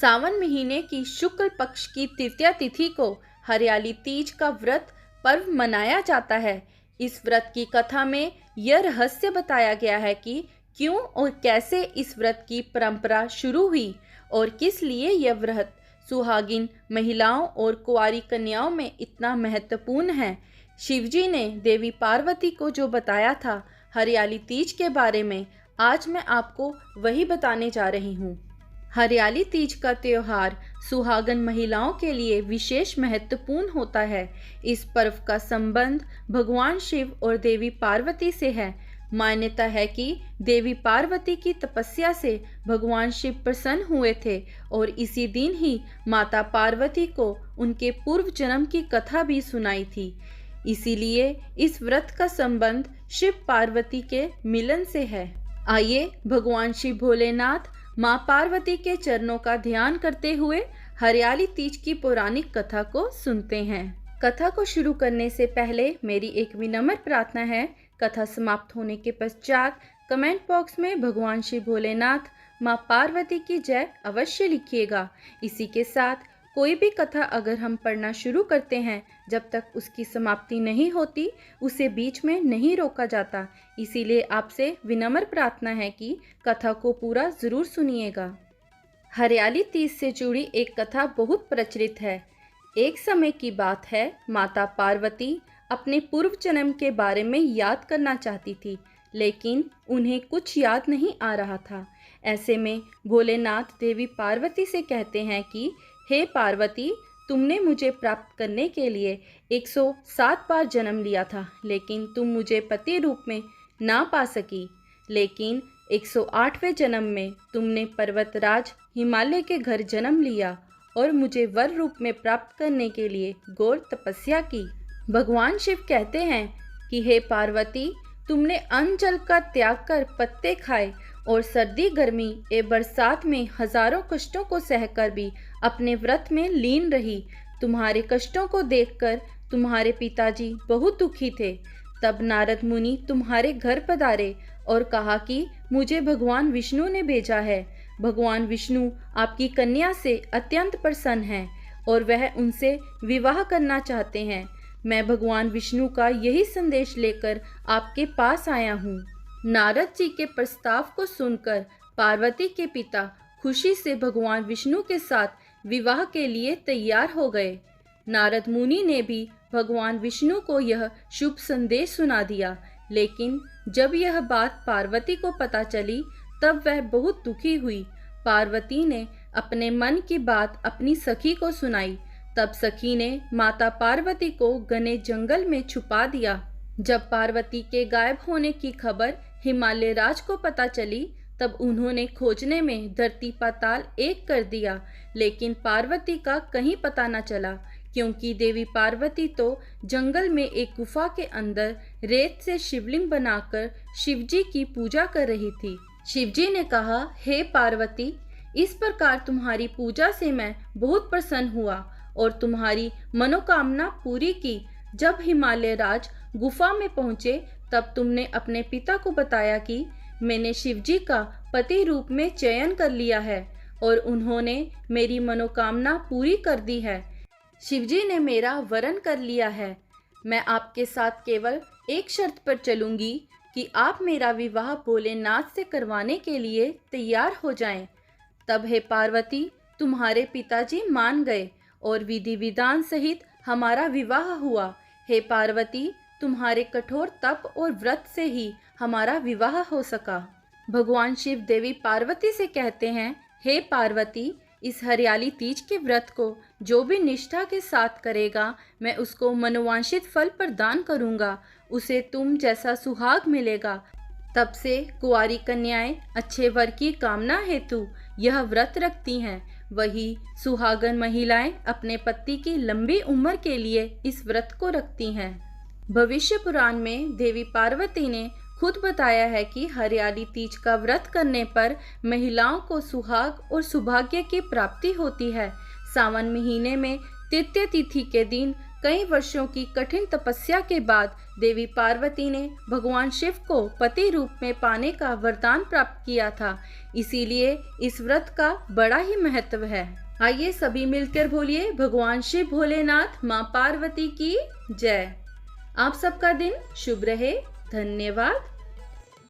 सावन महीने की शुक्ल पक्ष की तृतीया तिथि को हरियाली तीज का व्रत पर्व मनाया जाता है। इस व्रत की कथा में यह रहस्य बताया गया है कि क्यों और कैसे इस व्रत की परंपरा शुरू हुई और किस लिए यह व्रत सुहागिन महिलाओं और कुंवारी कन्याओं में इतना महत्वपूर्ण है। शिवजी ने देवी पार्वती को जो बताया था हरियाली तीज के बारे में, आज मैं आपको वही बताने जा रही हूँ। हरियाली तीज का त्योहार सुहागन महिलाओं के लिए विशेष महत्वपूर्ण होता है। इस पर्व का संबंध भगवान शिव और देवी पार्वती से है। मान्यता है कि देवी पार्वती की तपस्या से भगवान शिव प्रसन्न हुए थे और इसी दिन ही माता पार्वती को उनके पूर्व जन्म की कथा भी सुनाई थी। इसीलिए इस व्रत का संबंध शिव पार्वती के मिलन से है। आइए भगवान शिव भोलेनाथ माँ पार्वती के चरणों का ध्यान करते हुए हरियाली तीज की पौराणिक कथा को सुनते हैं। कथा को शुरू करने से पहले मेरी एक विनम्र प्रार्थना है, कथा समाप्त होने के पश्चात कमेंट बॉक्स में भगवान शिव भोलेनाथ माँ पार्वती की जय अवश्य लिखिएगा। इसी के साथ कोई भी कथा अगर हम पढ़ना शुरू करते हैं, जब तक उसकी समाप्ति नहीं होती उसे बीच में नहीं रोका जाता। इसीलिए आपसे विनम्र प्रार्थना है कि कथा को पूरा ज़रूर सुनिएगा। हरियाली तीज से जुड़ी एक कथा बहुत प्रचलित है। एक समय की बात है, माता पार्वती अपने पूर्व जन्म के बारे में याद करना चाहती थी, लेकिन उन्हें कुछ याद नहीं आ रहा था। ऐसे में भोलेनाथ देवी पार्वती से कहते हैं कि हे पार्वती, तुमने मुझे प्राप्त करने के लिए 107 बार जन्म लिया था, लेकिन तुम मुझे पति रूप में ना पा सकी। लेकिन 108वें जन्म में तुमने पर्वतराज हिमालय के घर जन्म लिया और मुझे वर रूप में प्राप्त करने के लिए घोर तपस्या की। भगवान शिव कहते हैं कि हे पार्वती, तुमने अन्न जल का त्याग कर पत्ते खाए और सर्दी गर्मी एवं बरसात में हजारों कष्टों को सहकर भी अपने व्रत में लीन रही। तुम्हारे कष्टों को देखकर तुम्हारे पिताजी बहुत दुखी थे। तब नारद मुनि तुम्हारे घर पधारे और कहा कि मुझे भगवान विष्णु ने भेजा है। भगवान विष्णु आपकी कन्या से अत्यंत प्रसन्न हैं और वह उनसे विवाह करना चाहते हैं। मैं भगवान विष्णु का यही संदेश लेकर आपके पास आया हूँ। नारद जी के प्रस्ताव को सुनकर पार्वती के पिता खुशी से भगवान विष्णु के साथ विवाह के लिए तैयार हो गए। नारद मुनि ने भी भगवान विष्णु को यह शुभ संदेश सुना दिया, लेकिन जब यह बात पार्वती को पता चली तब वह बहुत दुखी हुई। पार्वती ने अपने मन की बात अपनी सखी को सुनाई। तब सखी ने माता पार्वती को घने जंगल में छुपा दिया। जब पार्वती के गायब होने की खबर हिमालय राज को पता चली, तब उन्होंने खोजने में धरती पाताल एक कर दिया, लेकिन पार्वती का कहीं पता न चला, क्योंकि देवी पार्वती तो जंगल में एक गुफा के अंदर रेत से शिवलिंग बनाकर शिवजी की पूजा कर रही थी। शिवजी ने कहा, हे पार्वती, इस प्रकार तुम्हारी पूजा से मैं बहुत प्रसन्न हुआ और तुम्हारी मनोकामना पूरी की। जब हिमालय राज गुफा में पहुंचे तब तुमने अपने पिता को बताया कि मैंने शिवजी का पति रूप में चयन कर लिया है और उन्होंने मेरी मनोकामना पूरी कर दी है। शिवजी ने मेरा वरण कर लिया है। मैं आपके साथ केवल एक शर्त पर चलूंगी कि आप मेरा विवाह भोलेनाथ से करवाने के लिए तैयार हो जाएं। तब हे पार्वती, तुम्हारे पिताजी मान गए और विधि विधान सहित हमारा विवाह हुआ। हे पार्वती, तुम्हारे कठोर तप और व्रत से ही हमारा विवाह हो सका। भगवान शिव देवी पार्वती से कहते हैं, हे पार्वती, इस हरियाली तीज के व्रत को जो भी निष्ठा के साथ करेगा, मैं उसको मनोवांछित फल प्रदान करूंगा। उसे तुम जैसा सुहाग मिलेगा। तब से कुंवारी कन्याएं अच्छे वर की कामना हेतु यह व्रत रखती हैं। वही सुहागन महिलाएं अपने पति की लंबी उम्र के लिए इस व्रत को रखती हैं। भविष्य पुराण में देवी पार्वती ने खुद बताया है कि हरियाली तीज का व्रत करने पर महिलाओं को सुहाग और सौभाग्य की प्राप्ति होती है। सावन महीने में तृतीय तिथि के दिन कई वर्षों की कठिन तपस्या के बाद देवी पार्वती ने भगवान शिव को पति रूप में पाने का वरदान प्राप्त किया था। इसीलिए इस व्रत का बड़ा ही महत्व है। आइए सभी मिलकर बोलिए, भगवान शिव भोलेनाथ माँ पार्वती की जय। आप सबका दिन शुभ रहे। धन्यवाद।